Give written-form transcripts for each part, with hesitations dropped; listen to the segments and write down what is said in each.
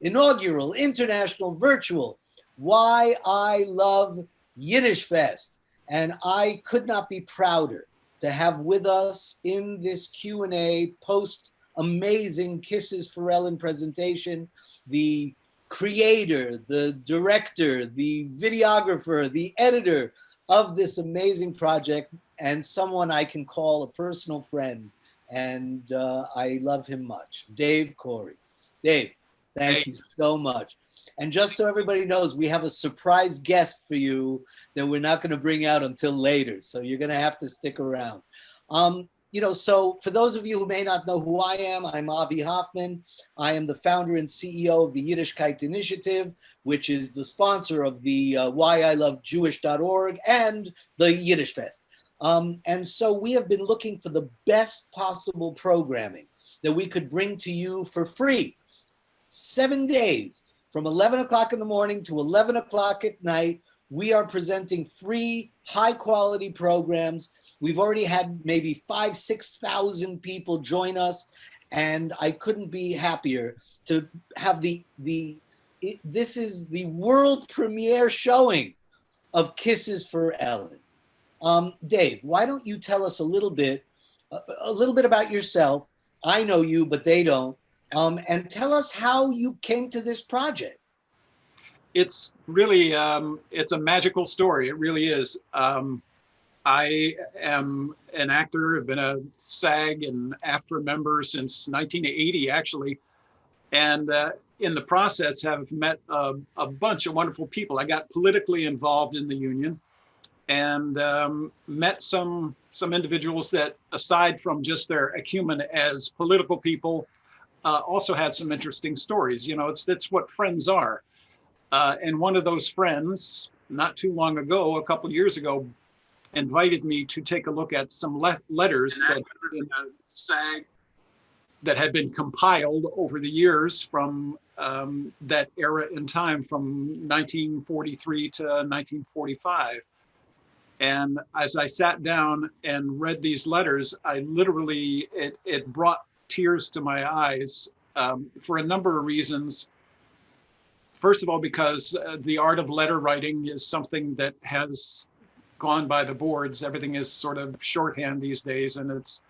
inaugural international virtual Why I Love Yiddish Fest. And I could not be prouder to have with us in this Q&A post amazing Kisses for Ellen presentation, the creator, the director, the videographer, the editor of this amazing project, and someone I can call a personal friend. And I love him much, Dave Corey. Dave, thank you so much. And just so everybody knows, we have a surprise guest for you that we're not going to bring out until later. So you're going to have to stick around. So for those of you who may not know who I am, I'm Avi Hoffman. I am the founder and CEO of the Yiddishkeit Initiative, which is the sponsor of the whyilovejewish.org and the Yiddish Fest. And so we have been looking for the best possible programming that we could bring to you for free. 7 days, from 11 o'clock in the morning to 11 o'clock at night, we are presenting free, high-quality programs. We've already had maybe 5,000 to 6,000 people join us, and I couldn't be happier to have this is the world premiere showing of Kisses for Ellen. Dave, why don't you tell us a little bit about yourself? I know you, but they don't. And tell us how you came to this project. It's really, it's a magical story. It really is. I am an actor. I've been a SAG and AFTRA member since 1980, actually. And in the process, have met a bunch of wonderful people. I got politically involved in the union and met some individuals that, aside from just their acumen as political people, also had some interesting stories. You know, it's what friends are. And one of those friends, not too long ago, a couple years ago, invited me to take a look at some letters that in a SAG that had been compiled over the years from that era in time, from 1943 to 1945. And as I sat down and read these letters, I literally, it brought tears to my eyes for a number of reasons. First of all, because the art of letter writing is something that has gone by the boards. Everything is sort of shorthand these days, and it's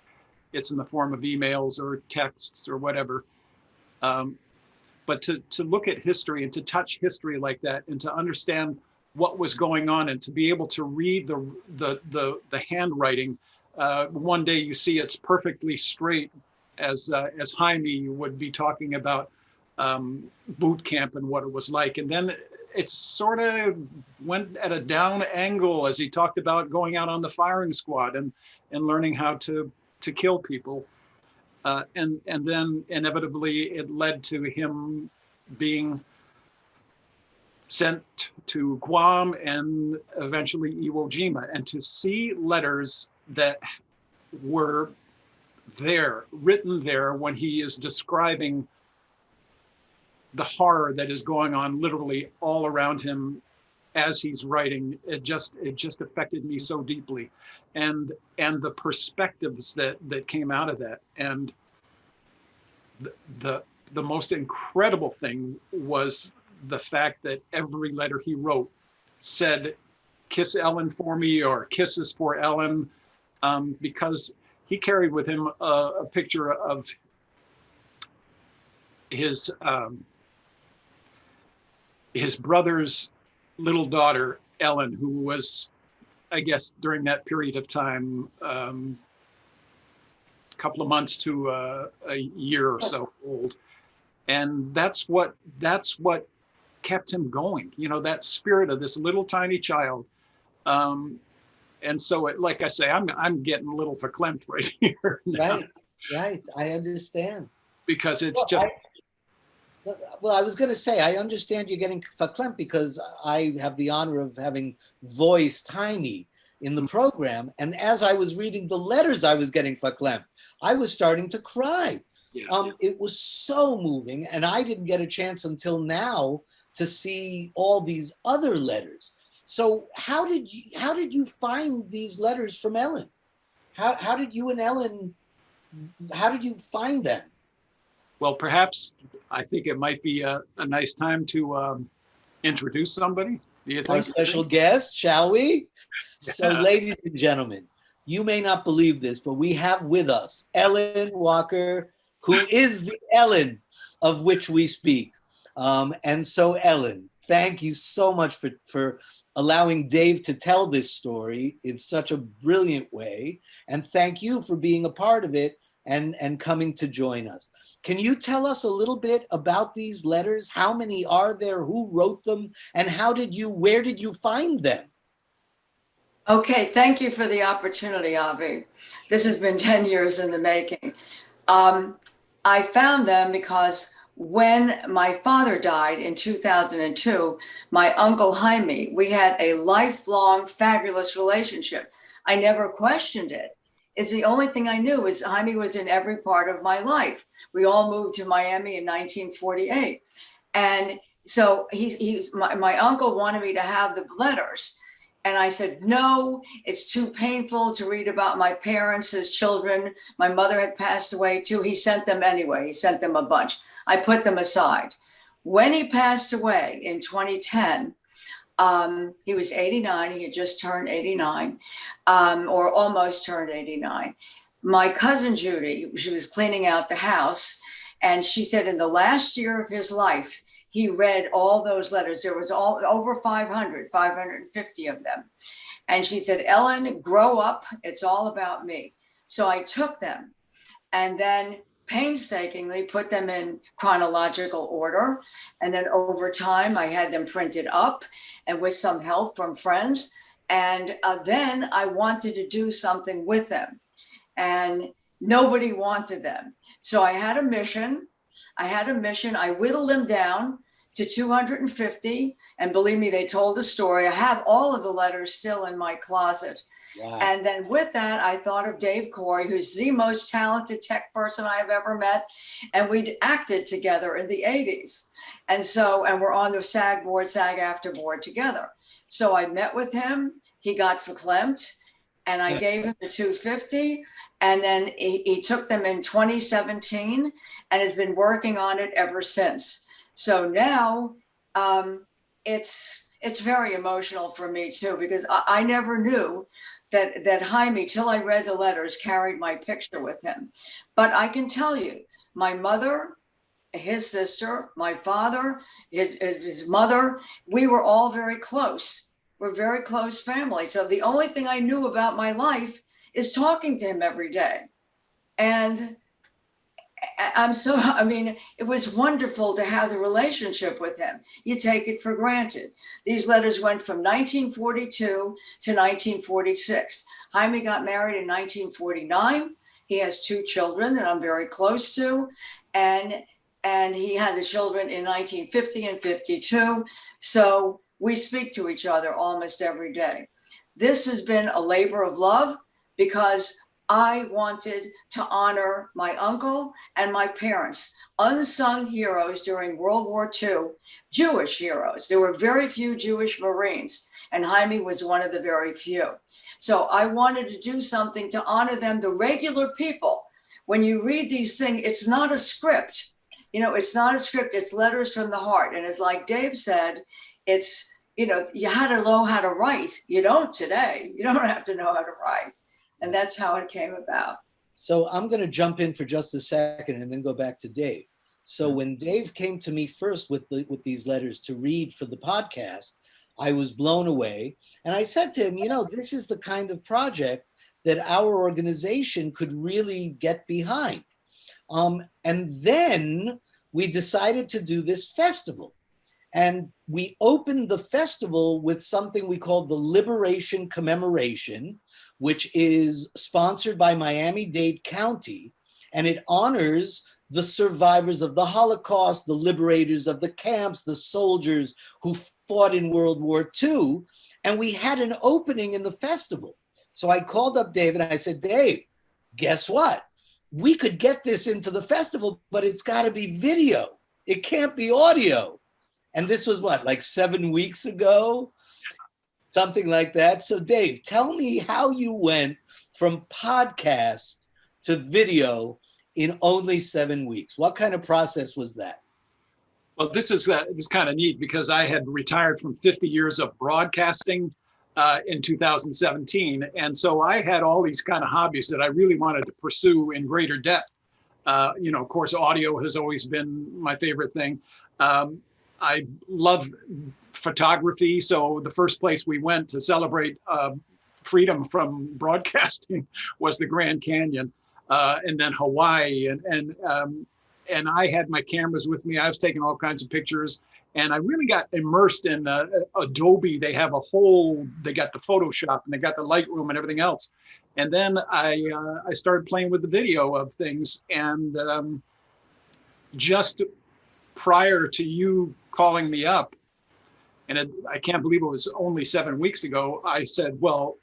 in the form of emails or texts or whatever. But to look at history and to touch history like that, and to understand what was going on, and to be able to read the handwriting. One day you see it's perfectly straight, as Jaime would be talking about boot camp and what it was like. And then it sort of went at a down angle as he talked about going out on the firing squad and learning how to kill people. And then inevitably it led to him being sent to Guam and eventually Iwo Jima. And to see letters that were there, written there, when he is describing the horror that is going on literally all around him as he's writing, it just affected me so deeply. And the perspectives that came out of that. And the most incredible thing was the fact that every letter he wrote said, "Kiss Ellen for me," or "Kisses for Ellen," because he carried with him a picture of his brother's little daughter, Ellen, who was, I guess, during that period of time, a couple of months to a year or so old. And that's what kept him going, you know, that spirit of this little tiny child. And so, like I say, I'm getting a little verklempt right here now. Right. I understand. Because it's just... Well, I was going to say, I understand you're getting verklempt because I have the honor of having voiced Jaime in the program. And as I was reading the letters, I was getting verklempt. I was starting to cry. Yeah. It was so moving. And I didn't get a chance until now to see all these other letters. So how did you find these letters from Ellen? How did you and Ellen, how did you find them? Well, perhaps I think it might be a nice time to introduce somebody. Do you Our think? special guest, shall we? So, Yeah. ladies and gentlemen, you may not believe this, but we have with us Ellen Walker, who is the Ellen of which we speak. And so, Ellen, thank you so much for allowing Dave to tell this story in such a brilliant way. And thank you for being a part of it and coming to join us. Can you tell us a little bit about these letters? How many are there? Who wrote them? And where did you find them? Okay, thank you for the opportunity, Avi. This has been 10 years in the making. I found them because when my father died in 2002, my uncle Jaime, we had a lifelong, fabulous relationship. I never questioned it. It's the only thing I knew is Jaime was in every part of my life. We all moved to Miami in 1948. And so my uncle wanted me to have the letters. And I said, no, it's too painful to read about my parents as children. My mother had passed away too. He sent them anyway. He sent them a bunch. I put them aside. When he passed away in 2010, he was 89. He had just turned 89, or almost turned 89. My cousin Judy, she was cleaning out the house, and she said in the last year of his life, he read all those letters. There was over 550 of them. And she said, Ellen, grow up. It's all about me. So I took them and then painstakingly put them in chronological order. And then over time, I had them printed up and with some help from friends. And then I wanted to do something with them. And nobody wanted them. So I had a mission. I whittled them down to 250. And believe me, they told a story. I have all of the letters still in my closet. Wow. And then with that, I thought of Dave Corey, who's the most talented tech person I've ever met. And we acted together in the 80s. And we're on the SAG after board together. So I met with him. He got verklempt. And I gave him the 250. And then he took them in 2017 and has been working on it ever since. So now it's very emotional for me too, because I never knew that Jaime, till I read the letters, carried my picture with him. But I can tell you, my mother, his sister, my father, his mother, we were all very close. We're very close family. So the only thing I knew about my life is talking to him every day. And it was wonderful to have the relationship with him. You take it for granted. These letters went from 1942 to 1946. Jaime got married in 1949. He has 2 children that I'm very close to. And he had the children in 1950 and 52. So we speak to each other almost every day. This has been a labor of love because I wanted to honor my uncle and my parents, unsung heroes during World War II, Jewish heroes. There were very few Jewish Marines, and Jaime was one of the very few. So I wanted to do something to honor them, the regular people. When you read these things, it's not a script. It's not a script, it's letters from the heart. And it's like Dave said, it's, you had to know how to write. You don't today. You don't have to know how to write. And that's how it came about. So I'm going to jump in for just a second and then go back to Dave. So when Dave came to me first with these letters to read for the podcast, I was blown away. And I said to him, this is the kind of project that our organization could really get behind. And then we decided to do this festival. And we opened the festival with something we called the Liberation Commemoration, which is sponsored by Miami-Dade County, and it honors the survivors of the Holocaust, the liberators of the camps, the soldiers who fought in World War II. And we had an opening in the festival. So I called up Dave and I said, Dave, guess what? We could get this into the festival, but it's got to be video. It can't be audio. And this was like 7 weeks ago? Something like that. So Dave, tell me how you went from podcast to video in only 7 weeks. What kind of process was that? Well, this is kind of neat because I had retired from 50 years of broadcasting in 2017. And so I had all these kind of hobbies that I really wanted to pursue in greater depth. Of course, audio has always been my favorite thing. I love photography. So the first place we went to celebrate freedom from broadcasting was the Grand Canyon, and then Hawaii. And I had my cameras with me. I was taking all kinds of pictures, and I really got immersed in Adobe. They got the Photoshop and they got the Lightroom and everything else. And then I started playing with the video of things. And just prior to you calling me up, and I can't believe it was only 7 weeks ago, I said, well,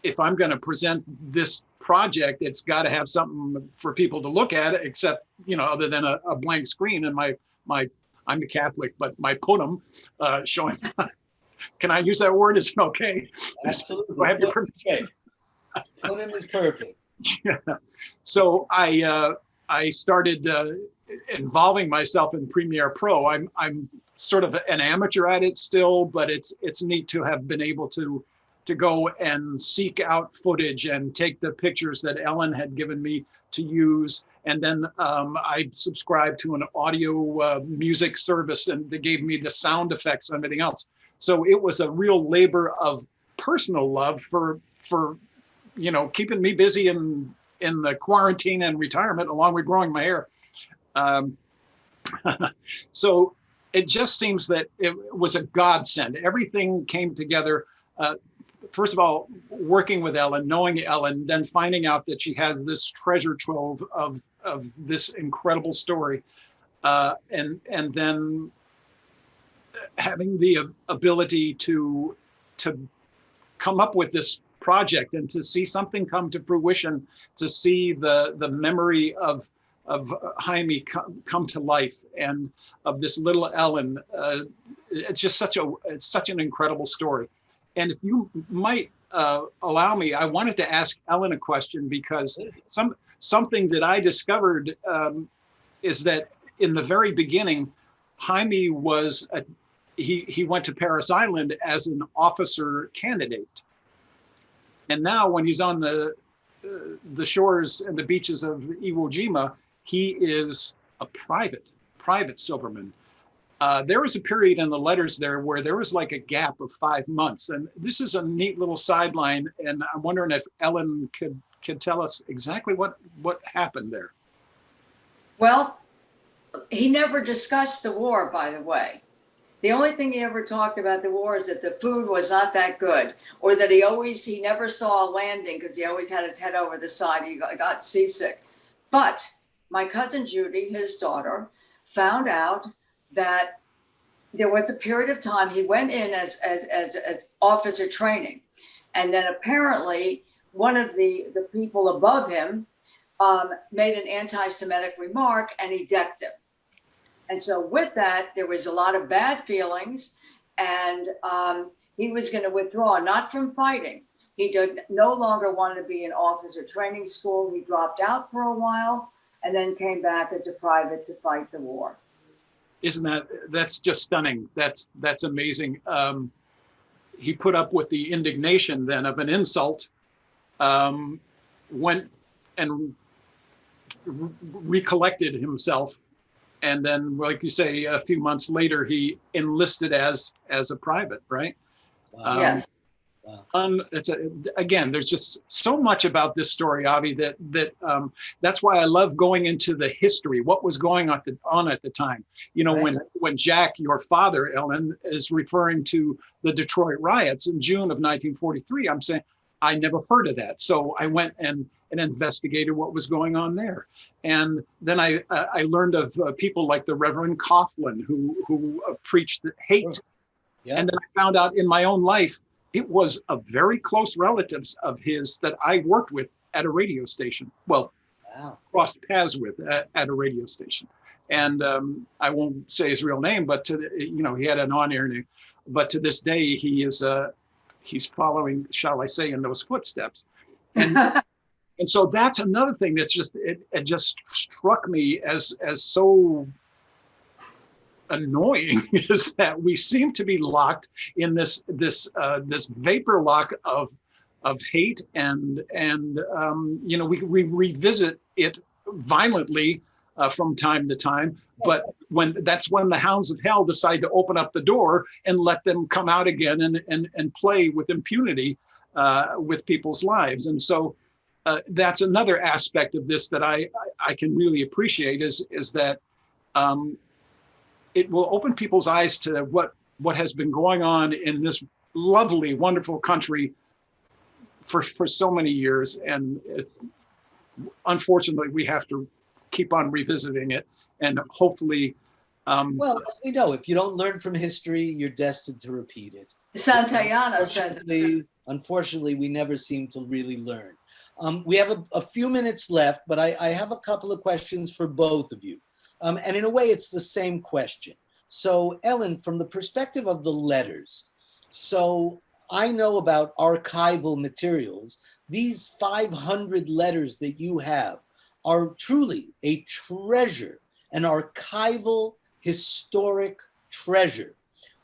if I'm going to present this project, it's got to have something for people to look at, except, other than a blank screen and I'm the Catholic, but my punim showing. Can I use that word? Is it okay? Absolutely. Do I have your permission? Punim is perfect. Yeah. So I started involving myself in Premiere Pro. I'm sort of an amateur at it still, but it's neat to have been able to go and seek out footage and take the pictures that Ellen had given me to use. And then I subscribed to an audio music service, and they gave me the sound effects and everything else. So it was a real labor of personal love for keeping me busy in the quarantine and retirement, along with growing my hair. So it just seems that it was a godsend. Everything came together. First of all, working with Ellen, knowing Ellen, then finding out that she has this treasure trove of this incredible story, and then having the ability to come up with this project and to see something come to fruition, to see the memory of Jaime come to life, and of this little Ellen. It's just such an incredible story. And if you might allow me, I wanted to ask Ellen a question, because something that I discovered is that in the very beginning, Jaime was he went to Paris Island as an officer candidate, and now when he's on the shores and the beaches of Iwo Jima, he is a private Silverman. There was a period in the letters there where there was like a gap of 5 months. And this is a neat little sideline. And I'm wondering if Ellen could tell us exactly what happened there. Well, he never discussed the war, by the way. The only thing he ever talked about the war is that the food was not that good, or that he never saw a landing because he always had his head over the side. He got seasick. But my cousin Judy, his daughter, found out that there was a period of time he went in as officer training, and then apparently one of the people above him made an anti-Semitic remark, and he decked him. And so with that, there was a lot of bad feelings, and he was going to withdraw, not from fighting. He no longer wanted to be in officer training school. He dropped out for a while and then came back as a private to fight the war. That's just stunning. That's amazing. He put up with the indignation then of an insult, went and recollected himself, and then, like you say, a few months later, he enlisted as a private, right? Wow. Yes. Again, there's just so much about this story, Avi, that's why I love going into the history, what was going on at the time. Right. When Jack, your father, Ellen, is referring to the Detroit riots in June of 1943, I'm saying, I never heard of that. So I went and investigated what was going on there. And then I learned of people like the Reverend Coughlin, who preached hate. Sure. Yeah. And then I found out in my own life, it was a very close relatives of his that I worked with at a radio station. Well, Wow. crossed paths with at a radio station. And I won't say his real name, but he had an on-air name. But to this day, he's following, shall I say, in those footsteps. And And so that's another thing that's just, it just struck me as so annoying, is that we seem to be locked in this vapor lock of hate, and you know, we revisit it violently from time to time, but that's when the hounds of hell decide to open up the door and let them come out again and play with impunity with people's lives. And so that's another aspect of this that I can really appreciate, is that it will open people's eyes to what has been going on in this lovely, wonderful country for so many years. And unfortunately, we have to keep on revisiting it, and hopefully. Well, as we know, if you don't learn from history, you're destined to repeat it. Santayana said this. Unfortunately, we never seem to really learn. We have a few minutes left, but I have a couple of questions for both of you. And in a way, it's the same question. So, Ellen, from the perspective of the letters, so I know about archival materials. These 500 letters that you have are truly a treasure, an archival, historic treasure.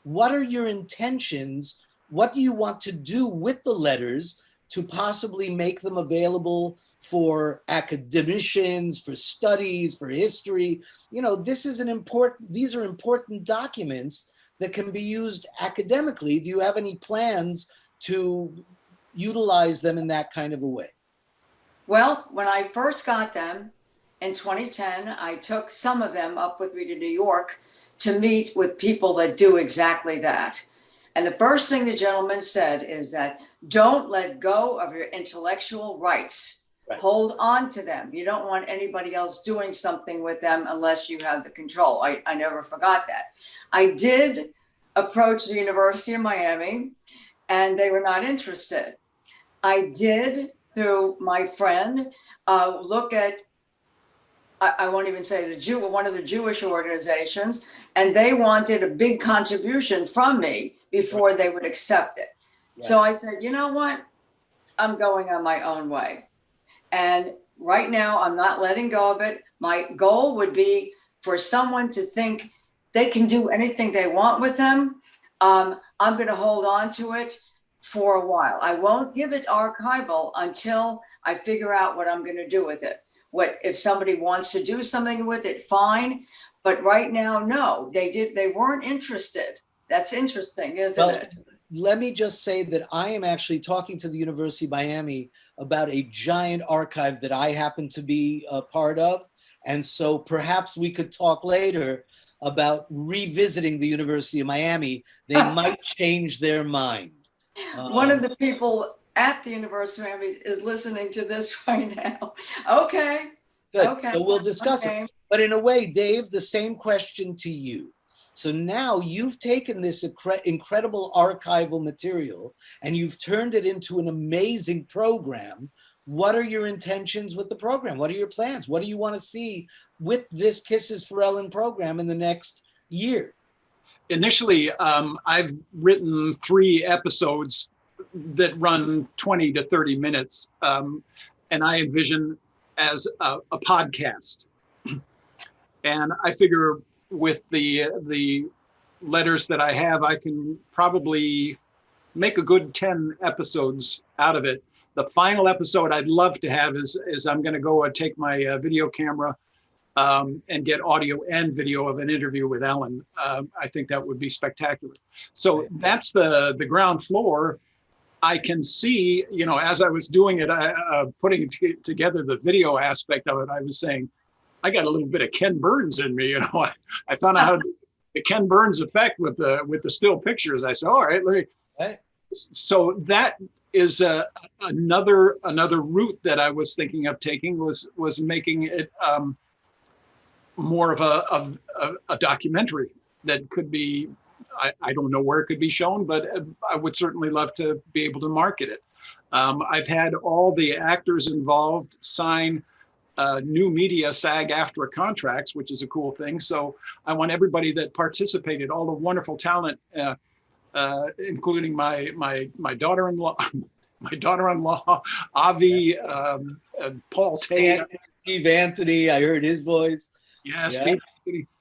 What are your intentions? What do you want to do with the letters to possibly make them available for academicians, for studies, for history? You know, these are important documents that can be used academically. Do you have any plans to utilize them in that kind of a way? Well, when I first got them in 2010, I took some of them up with me to New York to meet with people that do exactly that. And the first thing the gentleman said is that don't let go of your intellectual rights. Right. Hold on to them. You don't want anybody else doing something with them unless you have the control. I never forgot that. I did approach the University of Miami, and they were not interested. I did, through my friend, look at, I won't even say one of the Jewish organizations, and they wanted a big contribution from me before they would accept it. Right. So I said, you know what? I'm going on my own way. And right now, I'm not letting go of it. My goal would be for someone to think they can do anything they want with them. I'm going to hold on to it for a while. I won't give it archival until I figure out what I'm going to do with it. If somebody wants to do something with it, fine. But right now, no, they weren't interested. That's interesting, isn't it? Let me just say that I am actually talking to the University of Miami about a giant archive that I happen to be a part of. And so perhaps we could talk later about revisiting the University of Miami. They might change their mind. One of the people at the University of Miami is listening to this right now. Okay. Good. Okay. So we'll discuss it. But in a way, Dave, the same question to you. So now you've taken this incredible archival material and you've turned it into an amazing program. What are your intentions with the program? What are your plans? What do you want to see with this Kisses for Ellen program in the next year? Initially, I've written 3 episodes that run 20 to 30 minutes, and I envision as a podcast. And I figure with the letters that I have, I can probably make a good 10 episodes out of it. The final episode I'd love to have is I'm going to go and take my video camera and get audio and video of an interview with Ellen. I think that would be spectacular. So that's the ground floor. I can see, you know, as I was doing it, putting together the video aspect of it, I was saying, I got a little bit of Ken Burns in me. You know, I found out how the Ken Burns effect with the still pictures. I said, all right, let me. Right. So that is another route that I was thinking of taking was making it more of a documentary that could be. I don't know where it could be shown, but I would certainly love to be able to market it. I've had all the actors involved sign new media SAG-AFTRA contracts, which is a cool thing. So I want everybody that participated, all the wonderful talent, including my daughter-in-law, my daughter-in-law, Avi, Paul Tay. Steve Anthony, I heard his voice. Yeah, Steve,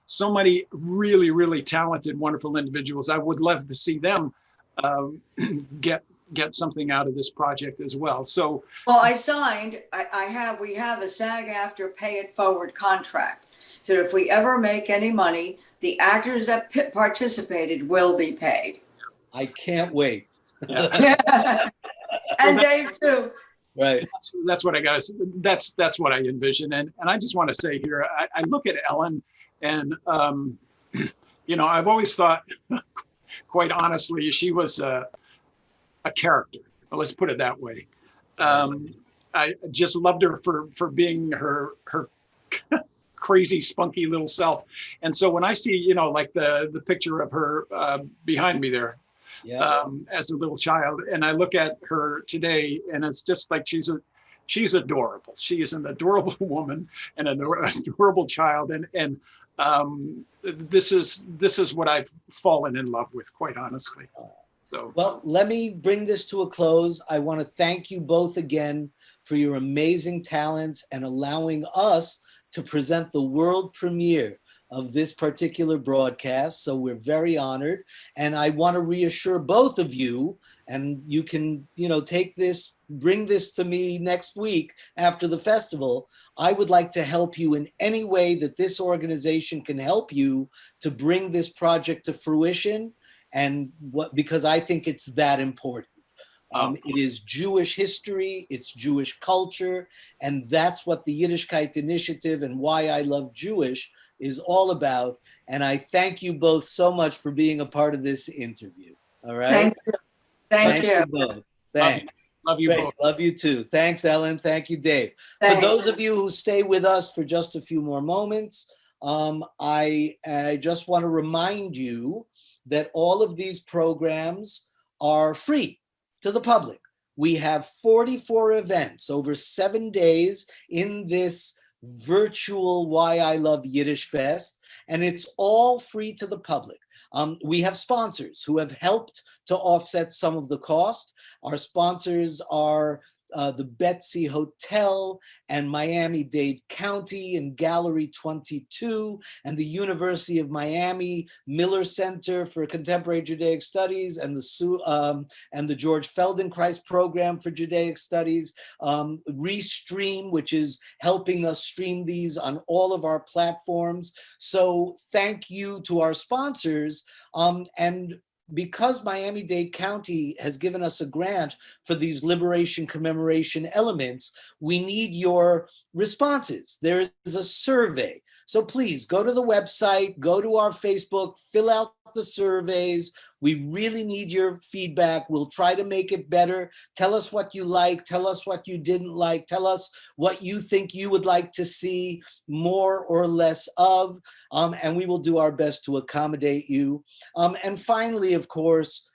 so many really, really talented, wonderful individuals. I would love to see them get something out of this project as well. So, well, we have a SAG-AFTRA pay it forward contract. So if we ever make any money, the actors that participated will be paid. I can't wait. Yeah. And Dave too. Right. That's what I got to say. That's what I envision. And I just want to say here, I look at Ellen and, I've always thought, quite honestly, she was a character. Let's put it that way. I just loved her for being her crazy, spunky little self. And so when I see, like the picture of her behind me there, as a little child, and I look at her today, and it's just like she's adorable. She is an adorable woman and an adorable child, and this is what I've fallen in love with, quite honestly. So, well, let me bring this to a close. I want to thank you both again for your amazing talents and allowing us to present the world premiere of this particular broadcast. So we're very honored. And I want to reassure both of you, and you can, take this, bring this to me next week after the festival. I would like to help you in any way that this organization can help you to bring this project to fruition. And because I think it's that important. It is Jewish history, it's Jewish culture, and that's what the Yiddishkeit Initiative and Why I Love Jewish is all about. And I thank you both so much for being a part of this interview. All right? Thank you. Both. Thanks. Love you both. Love you too. Thanks, Ellen. Thank you, Dave. Thanks. For those of you who stay with us for just a few more moments, I just want to remind you that all of these programs are free to the public. We have 44 events over 7 days in this virtual Why I Love Yiddish Fest, and it's all free to the public. We have sponsors who have helped to offset some of the cost. Our sponsors are the Betsy Hotel and Miami-Dade County and Gallery 22 and the University of Miami Miller Center for Contemporary Judaic Studies and the George Feldenkrais Program for Judaic Studies, Restream, which is helping us stream these on all of our platforms. So thank you to our sponsors. And because Miami-Dade County has given us a grant for these liberation commemoration elements, we need your responses. There is a survey. So please go to the website, go to our Facebook, fill out the surveys. We really need your feedback. We'll try to make it better. Tell us what you like. Tell us what you didn't like. Tell us what you think you would like to see more or less of. And we will do our best to accommodate you. And finally, of course,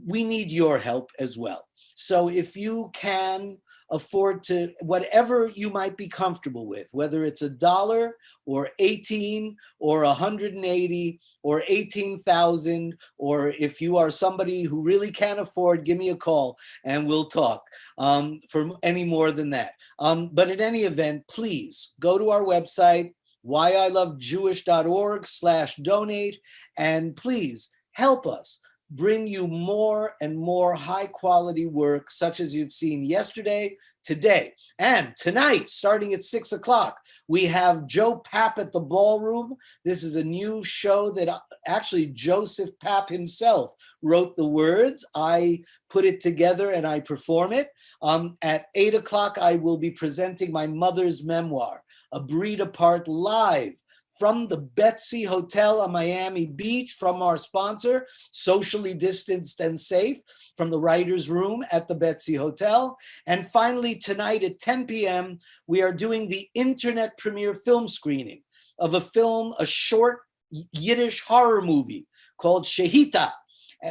we need your help as well. So if you can afford to, whatever you might be comfortable with, whether it's $1 or 18 or 180 or 18,000, or if you are somebody who really can't afford, give me a call and we'll talk for any more than that. But in any event, please go to our website, whyilovejewish.org/donate, and please help us bring you more and more high quality work, such as you've seen yesterday, today, and tonight, starting at 6 o'clock. We have Joe Papp at the Ballroom. This is a new show that actually Joseph Papp himself wrote the words. I put it together and I perform it. At 8 o'clock, I will be presenting my mother's memoir, A Breed Apart, live from the Betsy Hotel on Miami Beach, from our sponsor, socially distanced and safe, from the writer's room at the Betsy Hotel. And finally, tonight at 10 p.m., we are doing the internet premiere film screening of a short Yiddish horror movie called Shehita,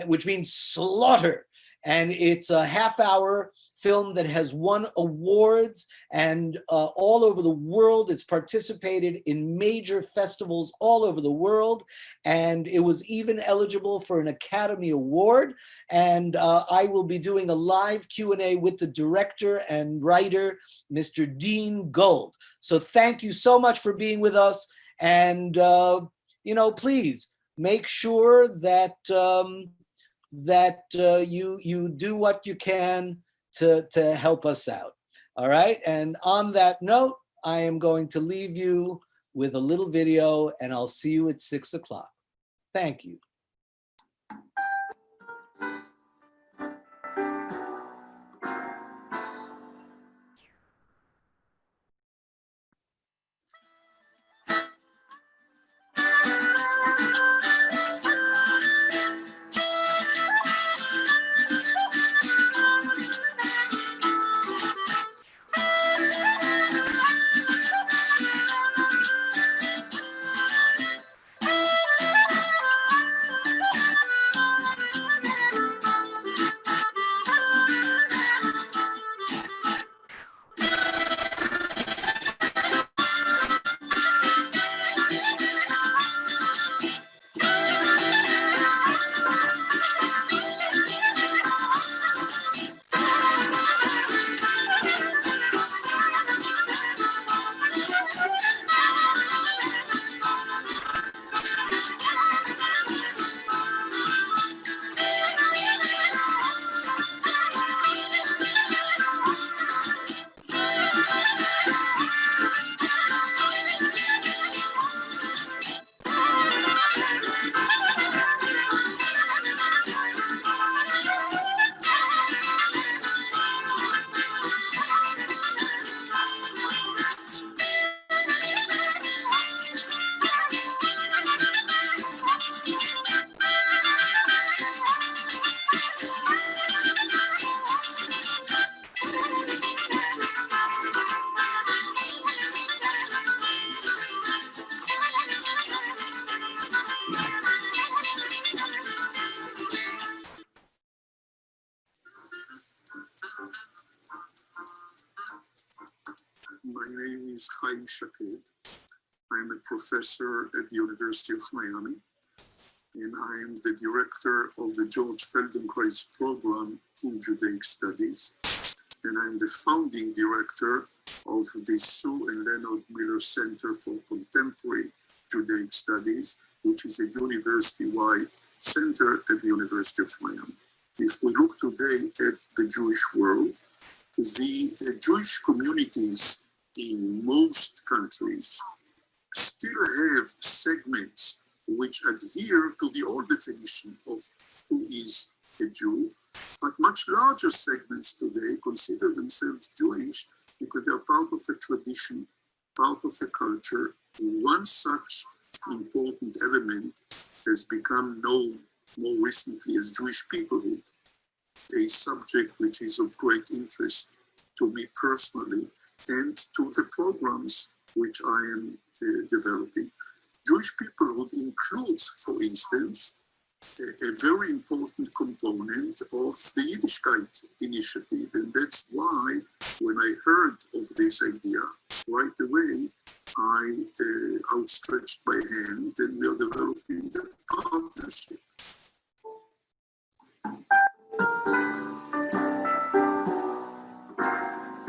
which means slaughter. and it's a half-hour film that has won awards and all over the world. It's participated in major festivals all over the world, and it was even eligible for an Academy Award. And I will be doing a live Q&A with the director and writer, Mr. Dean Gold. So thank you so much for being with us. And, you know, please make sure that you do what you can to help us out. All right. And on that note, I am going to leave you with a little video, and I'll see you at 6 o'clock. Thank you. My name is Chaim Shaked. I'm a professor at the University of Miami, and I'm the director of the George Feldenkrais program in Judaic Studies, and I'm the founding director of the Sue and Leonard Miller Center for Contemporary Judaic Studies, which is a university-wide center at the University of Miami. If we look today at the Jewish world, the Jewish communities in most countries still have segments which adhere to the old definition of who is a Jew, but much larger segments today consider themselves Jewish because they're part of a tradition, part of a culture. One such important element has become known more recently as Jewish peoplehood, a subject which is of great interest to me personally and to the programs which I am developing. Jewish peoplehood includes, for instance, a very important component of the Yiddishkeit